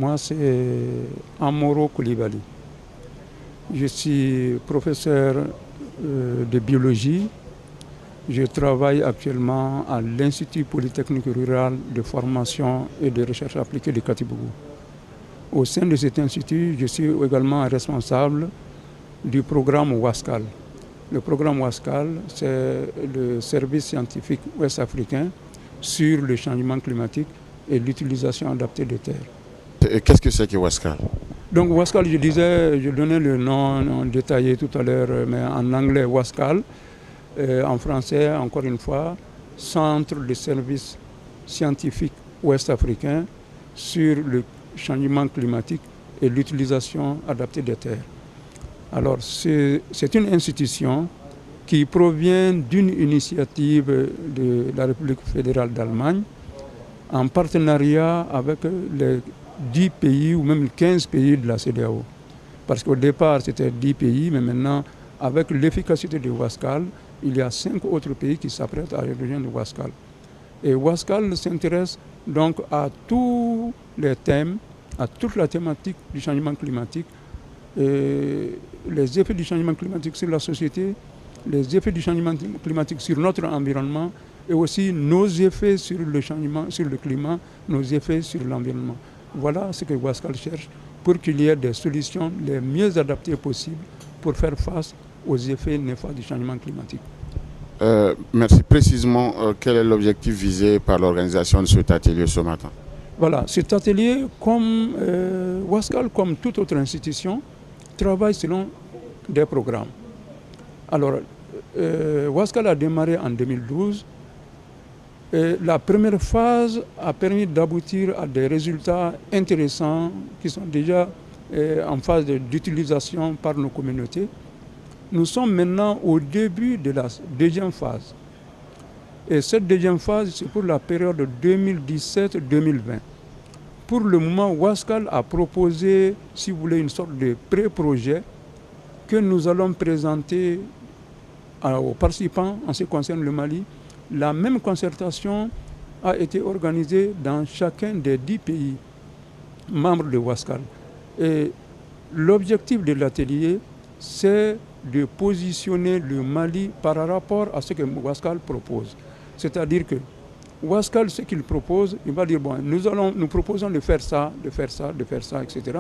Moi, c'est Amoro Koulibaly. Je suis professeur de biologie. Je travaille actuellement à l'Institut Polytechnique Rural de formation et de recherche appliquée de Katibougou. Au sein de cet institut, je suis également responsable du programme WASCAL. Le programme WASCAL, c'est le service scientifique ouest-africain sur le changement climatique et l'utilisation adaptée des terres. Et qu'est-ce que c'est que WASCAL? Donc WASCAL, je donnais le nom détaillé tout à l'heure, mais en anglais WASCAL, en français, encore une fois, Centre de services scientifiques ouest-africains sur le changement climatique et l'utilisation adaptée des terres. Alors, c'est une institution qui provient d'une initiative de la République fédérale d'Allemagne en partenariat avec les 10 pays ou même 15 pays de la CEDEAO. Parce qu'au départ, c'était 10 pays, mais maintenant, avec l'efficacité de WASCAL, il y a 5 autres pays qui s'apprêtent à rejoindre WASCAL. Et WASCAL s'intéresse donc à tous les thèmes, à toute la thématique du changement climatique, et les effets du changement climatique sur la société, les effets du changement climatique sur notre environnement et aussi nos effets sur le changement, sur le climat, nos effets sur l'environnement. Voilà ce que WASCAL cherche pour qu'il y ait des solutions les mieux adaptées possibles pour faire face aux effets néfastes du changement climatique. Merci. Précisément, quel est l'objectif visé par l'organisation de cet atelier ce matin? Voilà, cet atelier, comme WASCAL, comme toute autre institution, travaille selon des programmes. Alors, WASCAL a démarré en 2012. Et la première phase a permis d'aboutir à des résultats intéressants qui sont déjà en phase d'utilisation par nos communautés. Nous sommes maintenant au début de la deuxième phase. Et cette deuxième phase, c'est pour la période 2017-2020. Pour le moment, WASCAL a proposé, si vous voulez, une sorte de pré-projet que nous allons présenter aux participants en ce qui concerne le Mali. La même concertation a été organisée dans chacun des 10 pays membres de WASCAL. Et l'objectif de l'atelier, c'est de positionner le Mali par rapport à ce que WASCAL propose. C'est-à-dire que WASCAL, ce qu'il propose, il va dire, bon, nous proposons de faire ça, de faire ça, de faire ça, etc.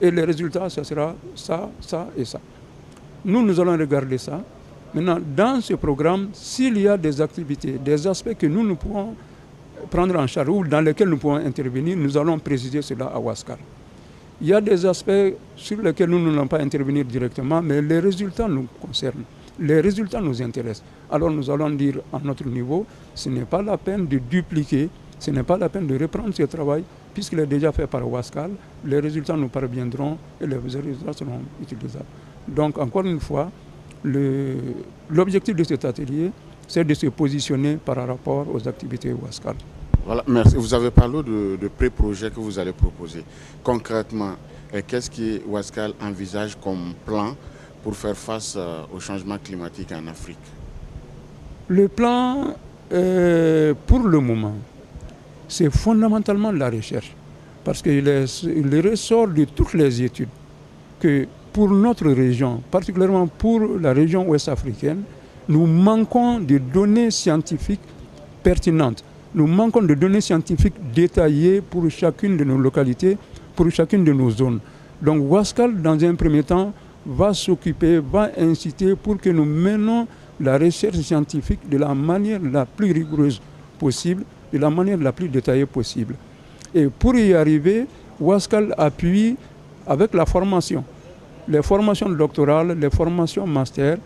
Et les résultats, ça sera ça, ça et ça. Nous allons regarder ça. Maintenant, dans ce programme, s'il y a des activités, des aspects que nous pouvons prendre en charge ou dans lesquels nous pouvons intervenir, nous allons préciser cela à WASCAL. Il y a des aspects sur lesquels nous n'allons pas intervenir directement, mais les résultats nous concernent. Les résultats nous intéressent. Alors nous allons dire à notre niveau, ce n'est pas la peine de dupliquer, ce n'est pas la peine de reprendre ce travail, puisqu'il est déjà fait par WASCAL, les résultats nous parviendront et les résultats seront utilisables. Donc encore une fois, l'objectif de cet atelier, c'est de se positionner par rapport aux activités WASCAL. Voilà, merci. Vous avez parlé de pré-projets que vous allez proposer. Concrètement, qu'est-ce que WASCAL envisage comme plan pour faire face au changement climatique en Afrique? Le plan, pour le moment, c'est fondamentalement la recherche. Parce qu'il ressort de toutes les études que pour notre région, particulièrement pour la région ouest-africaine, nous manquons de données scientifiques pertinentes. Nous manquons de données scientifiques détaillées pour chacune de nos localités, pour chacune de nos zones. Donc WASCAL, dans un premier temps, va s'occuper, va inciter pour que nous menons la recherche scientifique de la manière la plus rigoureuse possible, de la manière la plus détaillée possible. Et pour y arriver, WASCAL appuie avec la formation. Les formations doctorales, les formations master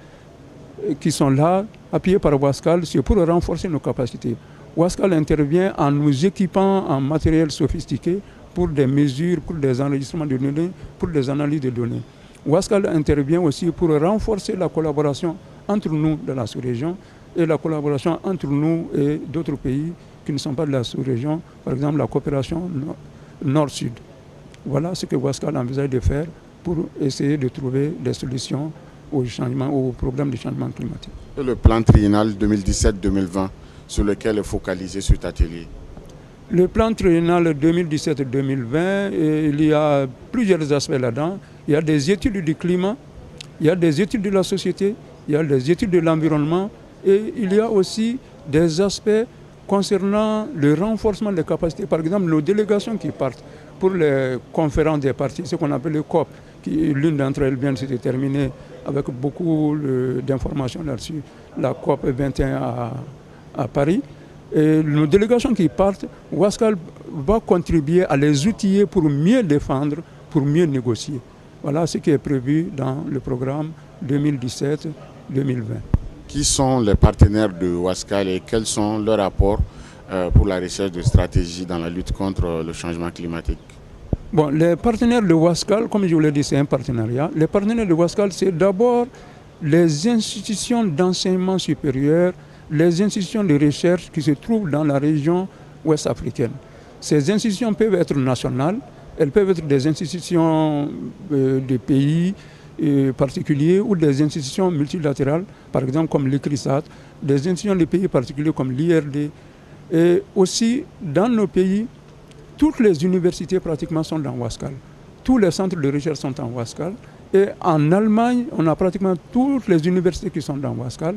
qui sont là, appuyées par WASCAL, c'est pour renforcer nos capacités. WASCAL intervient en nous équipant en matériel sophistiqué pour des mesures, pour des enregistrements de données, pour des analyses de données. WASCAL intervient aussi pour renforcer la collaboration entre nous de la sous-région et la collaboration entre nous et d'autres pays qui ne sont pas de la sous-région, par exemple la coopération nord-sud. Voilà ce que WASCAL envisage de faire pour essayer de trouver des solutions au problème du changement climatique. Et le plan triennal 2017-2020 sur lequel est focalisé cet atelier? Le plan triennal 2017-2020, il y a plusieurs aspects là-dedans. Il y a des études du climat, il y a des études de la société, il y a des études de l'environnement et il y a aussi des aspects concernant le renforcement des capacités. Par exemple, nos délégations qui partent pour les conférences des partis, ce qu'on appelle le COP, l'une d'entre elles vient de se terminer avec beaucoup d'informations là-dessus, la COP 21 à Paris. Et nos délégations qui partent, Wascal va contribuer à les outiller pour mieux défendre, pour mieux négocier. Voilà ce qui est prévu dans le programme 2017-2020. Qui sont les partenaires de Wascal et quels sont leurs apports pour la recherche de stratégies dans la lutte contre le changement climatique? Bon, les partenaires de Wascal, comme je vous l'ai dit, c'est un partenariat. Les partenaires de Wascal, c'est d'abord les institutions d'enseignement supérieur, les institutions de recherche qui se trouvent dans la région ouest africaine. Ces institutions peuvent être nationales, elles peuvent être des institutions de pays particuliers ou des institutions multilatérales, par exemple comme l'ICRISAT, des institutions de pays particuliers comme l'IRD. Et aussi, dans nos pays, toutes les universités pratiquement sont dans Wascal. Tous les centres de recherche sont en Wascal. Et en Allemagne, on a pratiquement toutes les universités qui sont dans Wascal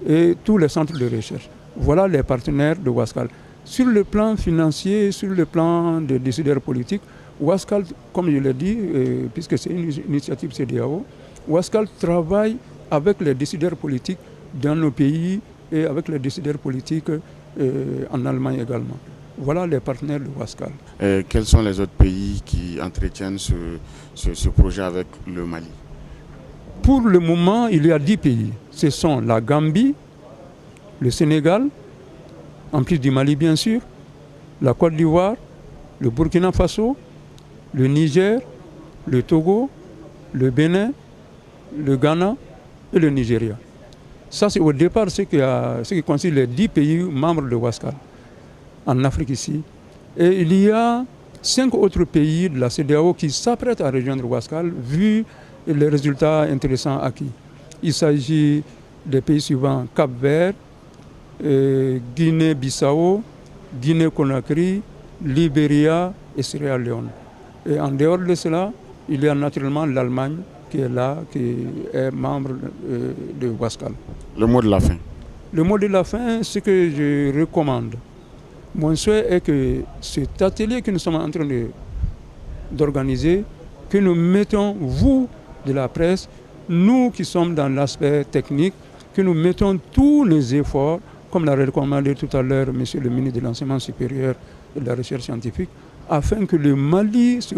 et tous les centres de recherche. Voilà les partenaires de Wascal. Sur le plan financier, sur le plan des décideurs politiques, Wascal, comme je l'ai dit, puisque c'est une initiative CEDEAO, Wascal travaille avec les décideurs politiques dans nos pays et avec les décideurs politiques en Allemagne également. Voilà les partenaires de Wascal. Quels sont les autres pays qui entretiennent ce projet avec le Mali? Pour le moment, il y a 10 pays. Ce sont la Gambie, le Sénégal, en plus du Mali bien sûr, la Côte d'Ivoire, le Burkina Faso, le Niger, le Togo, le Bénin, le Ghana et le Nigeria. Ça, c'est au départ ce qui constitue les 10 pays membres de Wascal en Afrique ici. Et il y a 5 autres pays de la CEDEAO qui s'apprêtent à rejoindre Wascal vu les résultats intéressants acquis. Il s'agit des pays suivants: Cap-Vert, Guinée-Bissau, Guinée-Conakry, Libéria et Sierra Leone. Et en dehors de cela, il y a naturellement l'Allemagne qui est là, qui est membre de Wascal. Le mot de la fin. Le mot de la fin, ce que je recommande. Mon souhait est que cet atelier que nous sommes en train d'organiser, que nous mettons, vous de la presse, nous qui sommes dans l'aspect technique, que nous mettons tous les efforts, comme l'a recommandé tout à l'heure M. le ministre de l'Enseignement supérieur et de la Recherche scientifique, afin que le Mali se